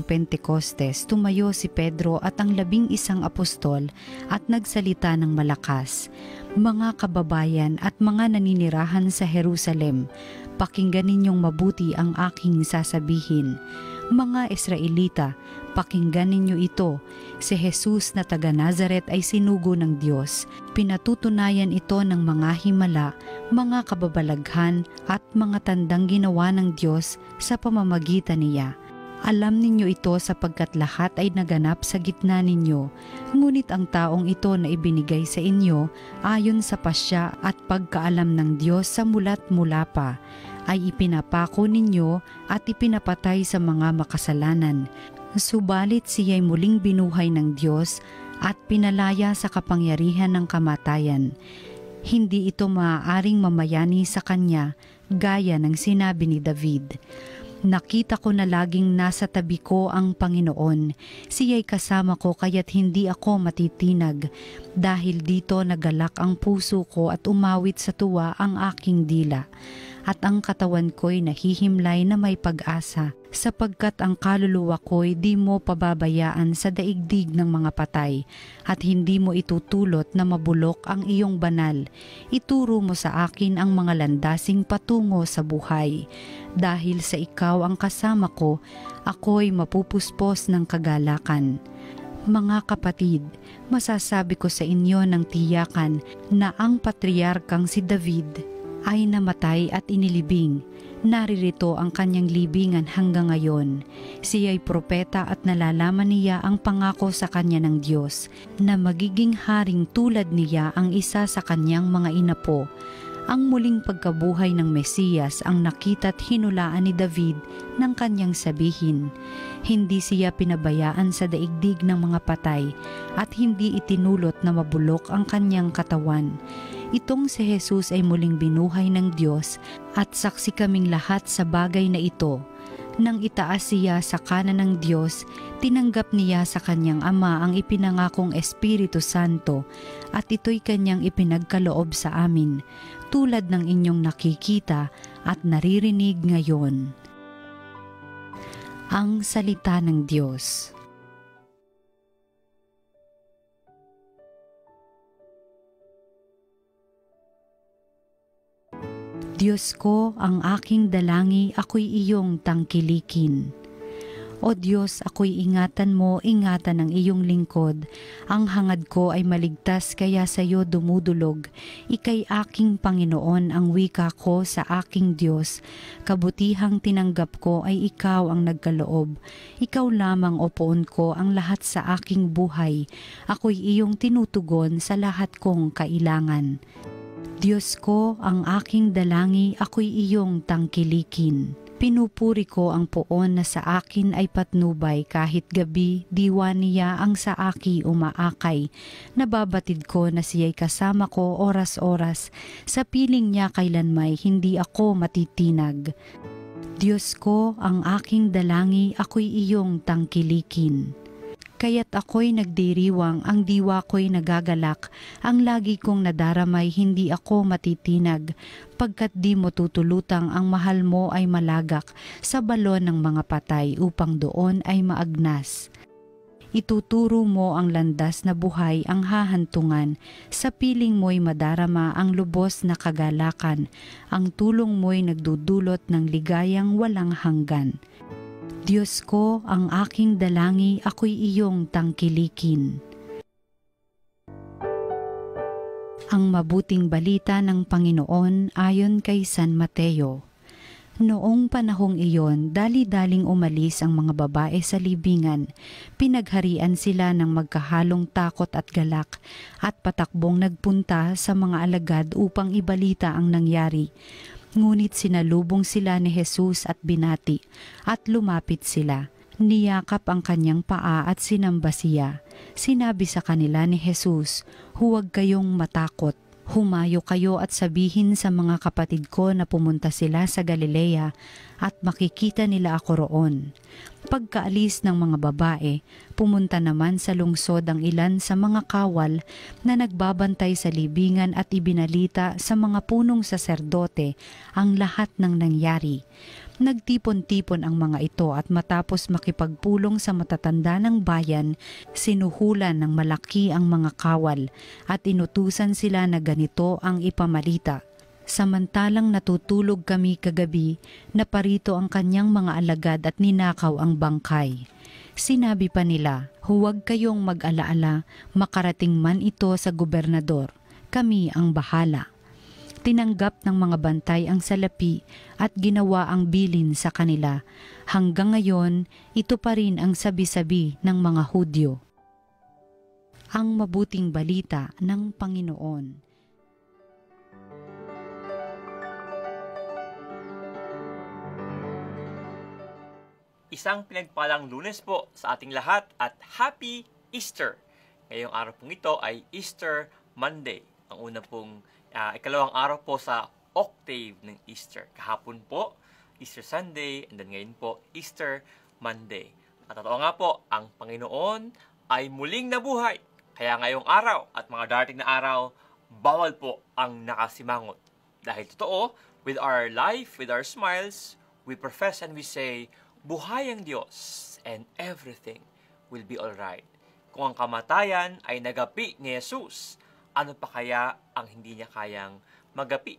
Pentekostes, tumayo si Pedro at ang 11 apostol at nagsalita ng malakas. Mga kababayan at mga naninirahan sa Jerusalem, pakinggan ninyong mabuti ang aking sasabihin. Mga Israelita, pakinggan ninyo ito. Si Jesus na taga Nazaret ay sinugo ng Diyos. Pinatutunayan ito ng mga himala, mga kababalaghan at mga tandang ginawa ng Diyos sa pamamagitan niya. Alam ninyo ito sapagkat lahat ay naganap sa gitna ninyo. Ngunit ang taong ito na ibinigay sa inyo ayon sa pasya at pagkaalam ng Diyos sa mula't mula pa, ay ipinapako ninyo at ipinapatay sa mga makasalanan. Subalit siya'y muling binuhay ng Diyos at pinalaya sa kapangyarihan ng kamatayan. Hindi ito maaaring mamayani sa kanya gaya ng sinabi ni David. Nakita ko na laging nasa tabi ko ang Panginoon. Siya'y kasama ko kaya't hindi ako matitinag. Dahil dito nagalak ang puso ko at umawit sa tuwa ang aking dila. At ang katawan ko'y nahihimlay na may pag-asa, sapagkat ang kaluluwa ko'y di mo pababayaan sa daigdig ng mga patay, at hindi mo itutulot na mabulok ang iyong banal. Ituro mo sa akin ang mga landasing patungo sa buhay. Dahil sa ikaw ang kasama ko, ako'y mapupuspos ng kagalakan. Mga kapatid, masasabi ko sa inyo ng tiyakan na ang patriarkang si David ay namatay at inilibing. Naririto ang kanyang libingan hanggang ngayon. Siya'y propeta at nalalaman niya ang pangako sa kanya ng Diyos, na magiging haring tulad niya ang isa sa kanyang mga inapo. Ang muling pagkabuhay ng Mesiyas ang nakita't hinulaan ni David ng kanyang sabihin. Hindi siya pinabayaan sa daigdig ng mga patay at hindi itinulot na mabulok ang kanyang katawan. Itong si Jesus ay muling binuhay ng Diyos at saksi kaming lahat sa bagay na ito. Nang itaas siya sa kanan ng Diyos, tinanggap niya sa kanyang Ama ang ipinangakong Espiritu Santo at ito'y kanyang ipinagkaloob sa amin, tulad ng inyong nakikita at naririnig ngayon. Ang Salita ng Diyos. Diyos ko, ang aking dalangi, ako'y iyong tangkilikin. O Diyos, ako'y ingatan mo, ingatan ang iyong lingkod. Ang hangad ko ay maligtas, kaya sa iyo dumudulog. Ika'y aking Panginoon, ang wika ko sa aking Diyos. Kabutihang tinanggap ko ay ikaw ang nagkaloob. Ikaw lamang, o poon ko, ang lahat sa aking buhay. Ako'y iyong tinutugon sa lahat kong kailangan. Diyos ko, ang aking dalangi, ako'y iyong tangkilikin. Pinupuri ko ang poon na sa akin ay patnubay kahit gabi, diwa niya ang sa aki umaakay. Nababatid ko na siya'y kasama ko oras-oras, sa piling niya kailanmay hindi ako matitinag. Diyos ko, ang aking dalangi, ako'y iyong tangkilikin. Kaya't ako'y nagdiriwang, ang diwa ko'y nagagalak, ang lagi kong nadaramay hindi ako matitinag, pagkat di mo tutulutang ang mahal mo ay malagak sa balon ng mga patay upang doon ay maagnas. Ituturo mo ang landas na buhay ang hahantungan, sa piling mo'y madarama ang lubos na kagalakan, ang tulong mo'y nagdudulot ng ligayang walang hanggan. Diyos ko, ang aking dalangi, ako'y iyong tangkilikin. Ang mabuting balita ng Panginoon ayon kay San Mateo. Noong panahong iyon, dali-daling umalis ang mga babae sa libingan. Pinagharian sila ng magkahalong takot at galak at patakbong nagpunta sa mga alagad upang ibalita ang nangyari. Ngunit sinalubong sila ni Jesus at binati, at lumapit sila. Niyakap ang kanyang paa at sinamba siya. Sinabi sa kanila ni Jesus, "Huwag kayong matakot. Humayo kayo at sabihin sa mga kapatid ko na pumunta sila sa Galilea at makikita nila ako roon." Pagkaalis ng mga babae, pumunta naman sa lungsod ang ilan sa mga kawal na nagbabantay sa libingan at ibinalita sa mga punong saserdote ang lahat ng nangyari. Nagtipon-tipon ang mga ito at matapos makipagpulong sa matatanda ng bayan, sinuhulan ng malaki ang mga kawal at inutusan sila na ganito ang ipamalita. Samantalang natutulog kami kagabi, naparito ang kanyang mga alagad at ninakaw ang bangkay. Sinabi pa nila, huwag kayong mag-alaala, makarating man ito sa gobernador, kami ang bahala. Tinanggap ng mga bantay ang salapi at ginawa ang bilin sa kanila. Hanggang ngayon, ito pa rin ang sabi-sabi ng mga Hudyo. Ang mabuting balita ng Panginoon. Isang pinagpalang Lunes po sa ating lahat at Happy Easter! Ngayong araw pong ito ay Easter Monday. Ang una pong ikalawang araw po sa octave ng Easter. Kahapon po, Easter Sunday, and then ngayon po, Easter Monday. At totoo nga po, ang Panginoon ay muling nabuhay. Kaya ngayong araw at mga darating na araw, bawal po ang nakasimangot. Dahil totoo, with our life, with our smiles, we profess and we say, buhay ang Diyos and everything will be alright. Kung ang kamatayan ay nagapi ni Jesus, ano pa kaya ang hindi niya kayang magapi?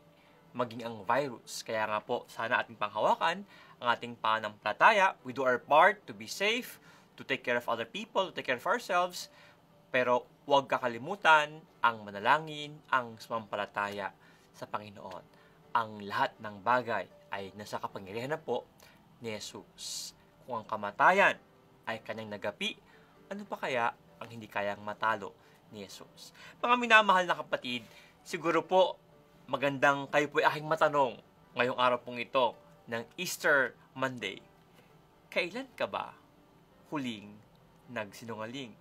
Maging ang virus. Kaya nga po, sana ating panghawakan ang ating pananampalataya. We do our part to be safe, to take care of other people, to take care of ourselves. Pero huwag kakalimutan ang manalangin, ang sumampalataya sa Panginoon. Ang lahat ng bagay ay nasa kapangyarihan na po ni Jesus. Kung ang kamatayan ay kanyang nagapi, ano pa kaya ang hindi kayang matalo ni Jesus? Mga minamahal na kapatid, siguro po magandang kayo po ay aking matanong ngayong araw pong ito ng Easter Monday. Kailan ka ba huling nagsinungaling?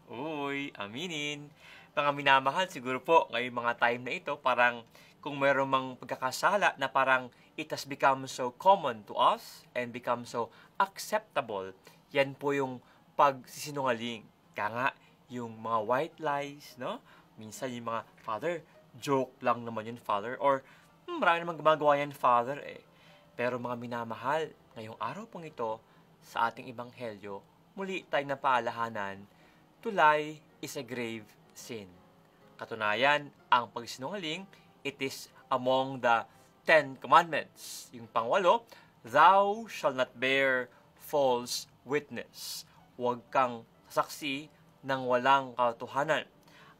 Uy, aminin. Mga minamahal, siguro po ngayong mga time na ito, parang kung mayroong mang pagkakasala na parang it has become so common to us and become so acceptable, yan po yung pagsisinungaling. Kaya nga, yung mga white lies, no? Minsan yung mga, Father, joke lang naman yun, Father. Or, marami naman gumagawa yan, Father, eh. Pero mga minamahal, ngayong araw pong ito, sa ating ebanghelyo, muli tayong napaalahanan, to lie is a grave sin. Katunayan, ang pagsinungaling, it is among the 10 Commandments. Yung pangwalo, thou shall not bear false witness. Huwag kang saksi ng walang katotohanan.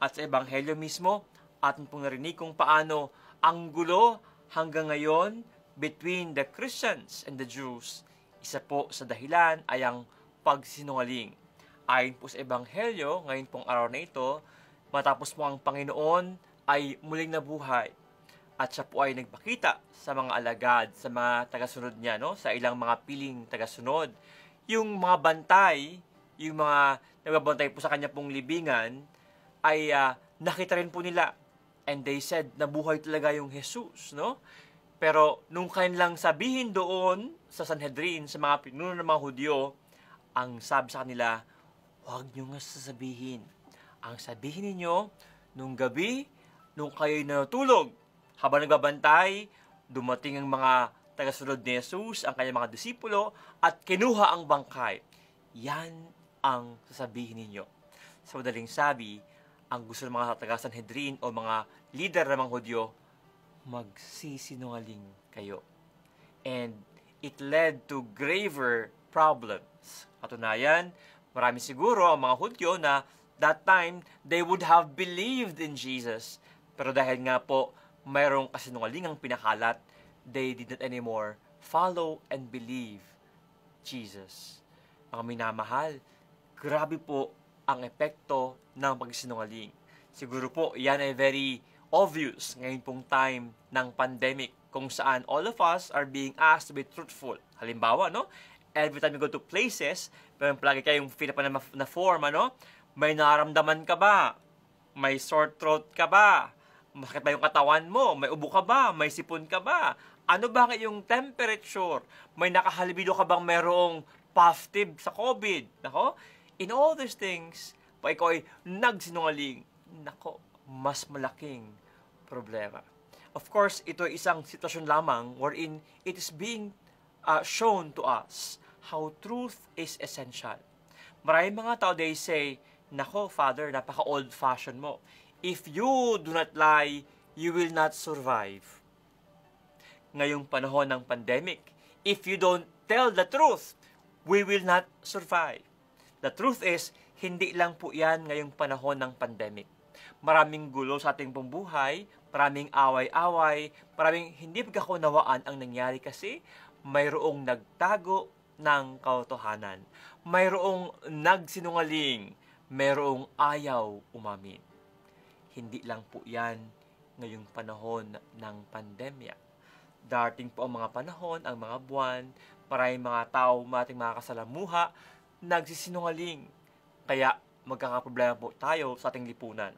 At sa ebanghelyo mismo, atin pong narinig kung paano ang gulo hanggang ngayon between the Christians and the Jews. Isa po sa dahilan ay ang pagsinungaling. Ayon po sa ebanghelyo, ngayon pong araw na ito, matapos po ang Panginoon ay muling nabuhay. At siya po ay nagpakita sa mga alagad, sa mga tagasunod niya, no? Sa ilang mga piling tagasunod. Yung mga bantay, yung mga nagbabantay po sa kanya pong libingan, ay nakita rin po nila. And they said, nabuhay talaga yung Jesus, no? Pero nung kanilang sabihin doon sa Sanhedrin, sa mga pinuno ng mga Hudyo, ang sabi sa kanila, huwag nyo nga sasabihin. Ang sabihin ninyo, nung gabi, nung kayo'y natulog, habang nagbabantay, dumating ang mga tagasunod ni Jesus, ang kanyang mga disipulo, at kinuha ang bangkay. Yan ang sasabihin ninyo. Sa madaling sabi, ang gusto ng mga taga-Sanhedrin o mga leader ng mga Hudyo, magsisinungaling kayo. And it led to graver problems. Katunayan, marami siguro ang mga Hudyo na that time, they would have believed in Jesus. Pero dahil nga po, mayroong kasinungalingang pinakalat, they did not anymore follow and believe Jesus. Mga minamahal, grabe po ang epekto ng pagsinungaling. Siguro po, yan ay very obvious ngayon pong time ng pandemic kung saan all of us are being asked to be truthful. Halimbawa, no? Every time you go to places, pero palagi kayong fill up na form, ano? May naramdaman ka ba? May sore throat ka ba? Masakit ba yung katawan mo? May ubo ka ba? May sipon ka ba? Ano ba yung temperature? May nakahalibido ka bang merong positive sa COVID? Nako? In all these things, pag ikaw ay nagsinungaling, nako, mas malaking problema. Of course, ito ay isang sitwasyon lamang wherein it is being shown to us how truth is essential. Maraming mga tao, they say, "Nako, Father, napaka-old-fashioned mo. If you do not lie, you will not survive." Ngayong panahon ng pandemic, if you don't tell the truth, we will not survive. The truth is, hindi lang po yan ngayong panahon ng pandemic. Maraming gulo sa ating buhay, maraming away-away, maraming hindi pagkakunawaan ang nangyari kasi mayroong nagtago ng katotohanan. Mayroong nagsinungaling, mayroong ayaw umamin. Hindi lang po yan ngayong panahon ng pandemya. Darating po ang mga panahon, ang mga buwan, maraming mga tao, mating mga kasalamuha, nagsisinungaling. Kaya magkakaproblema po tayo sa ating lipunan.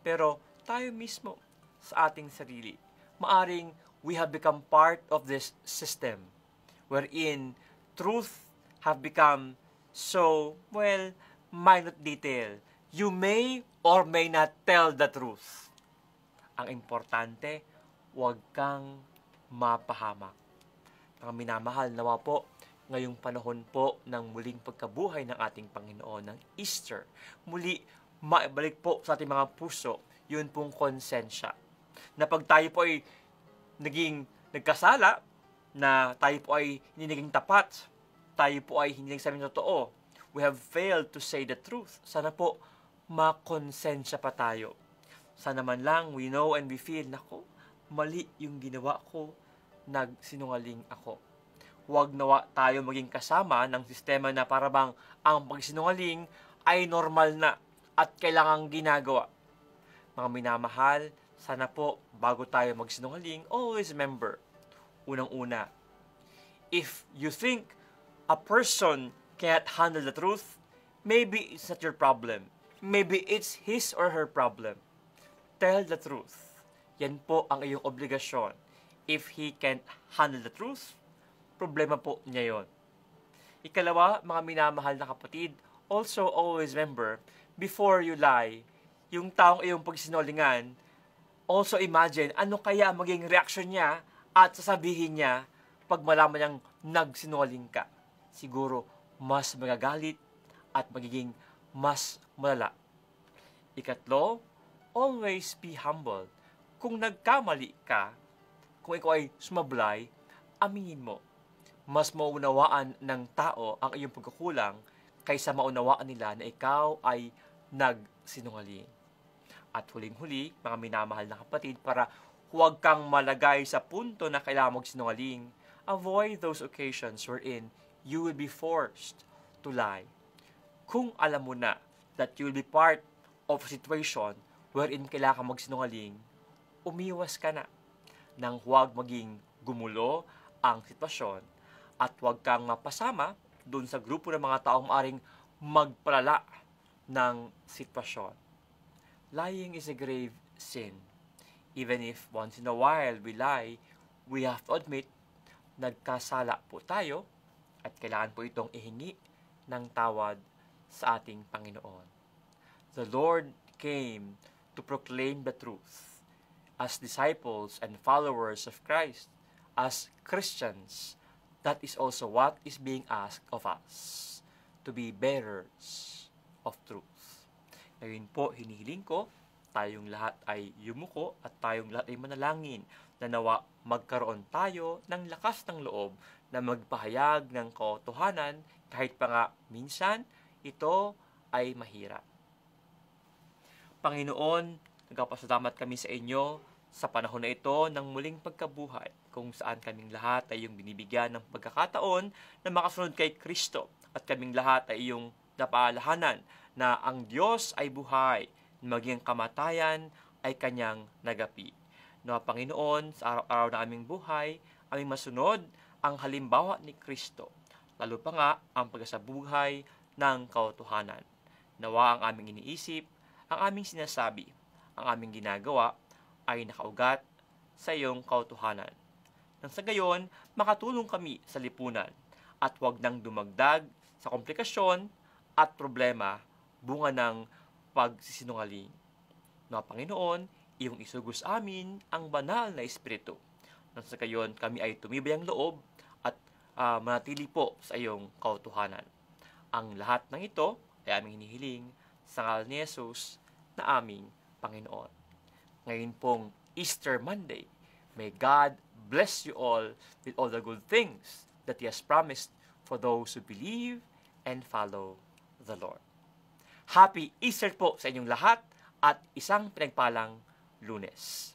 Pero tayo mismo sa ating sarili, maaring we have become part of this system wherein truth have become so, minute detail. You may or may not tell the truth. Ang importante, huwag kang mapahamak. Mga minamahal, nawa po, ngayong panahon po ng muling pagkabuhay ng ating Panginoon, ng Easter, muli maibalik po sa ating mga puso, yun pong konsensya. Na pag tayo po ay nagkasala, na tayo po ay hindi naging tapat, tayo po ay hindi nagsabi ng totoo, we have failed to say the truth. Sana po makonsensya pa tayo. Sana man lang we know and we feel, nako, mali yung ginawa ko, nagsinungaling ako. Huwag nawa tayo maging kasama ng sistema na parabang ang pagsinungaling ay normal na at kailangang ginagawa. Mga minamahal, sana po bago tayo magsinungaling, always remember, unang-una, if you think a person can't handle the truth, maybe it's not your problem. Maybe it's his or her problem. Tell the truth. Yan po ang iyong obligasyon. If he can't handle the truth, problema po niya yon. Ikalawa, mga minamahal na kapatid, also always remember, before you lie, yung taong iyong pagsinungalingan, also imagine ano kaya maging reaction niya at sasabihin niya pag malaman niyang nagsinungaling ka. Siguro, mas magagalit at magiging mas malala. Ikatlo, always be humble. Kung nagkamali ka, kung ikaw ay sumablay, aminin mo. Mas maunawaan ng tao ang iyong pagkukulang kaysa maunawaan nila na ikaw ay nagsinungaling. At huling-huli, mga minamahal na kapatid, para huwag kang malagay sa punto na kailangan magsinungaling, avoid those occasions wherein you will be forced to lie. Kung alam mo na that you will be part of a situation wherein kailangan kang magsinungaling, umiwas ka na nang huwag maging gumulo ang sitwasyon at huwag kang mapasama doon sa grupo ng mga taong maaring magpalala ng sitwasyon. Lying is a grave sin. Even if once in a while we lie, we have to admit, nagkasala po tayo at kailangan po itong ihingi ng tawad sa ating Panginoon. The Lord came to proclaim the truth. As disciples and followers of Christ, as Christians, that is also what is being asked of us, to be bearers of truth. Ngayon po, hinihiling ko, tayong lahat ay yumuko at tayong lahat ay manalangin na nawa magkaroon tayo ng lakas ng loob na magpahayag ng katotohanan kahit pa nga minsan ito ay mahirap. Panginoon, nagpapasalamat kami sa inyo sa panahon na ito ng muling pagkabuhay kung saan kaming lahat ay iyong binibigyan ng pagkakataon na makasunod kay Kristo at kaming lahat ay iyong napaalahanan na ang Diyos ay buhay, maging kamatayan ay kanyang nagapi. Na Panginoon, sa araw-araw na aming buhay, aming masunod ang halimbawa ni Kristo, lalo pa nga ang pagkasabuhay ng katotohanan. Nawa ang aming iniisip, ang aming sinasabi, ang aming ginagawa ay nakaugat sa iyong katotohanan. Nang sa gayon, makatulong kami sa lipunan at huwag nang dumagdag sa komplikasyon at problema bunga ng pagsisinungaling. Na Panginoon, iyong isugos amin ang banal na Espiritu. Nang sa gayon, kami ay tumibay ang loob at manatili po sa iyong kautuhanan. Ang lahat ng ito ay aming hinihiling sa ngalan ni Jesus na aming Panginoon. Ngayon pong Easter Monday, may God bless you all with all the good things that He has promised for those who believe and follow the Lord. Happy Easter po sa inyong lahat at isang pinagpalang Lunes.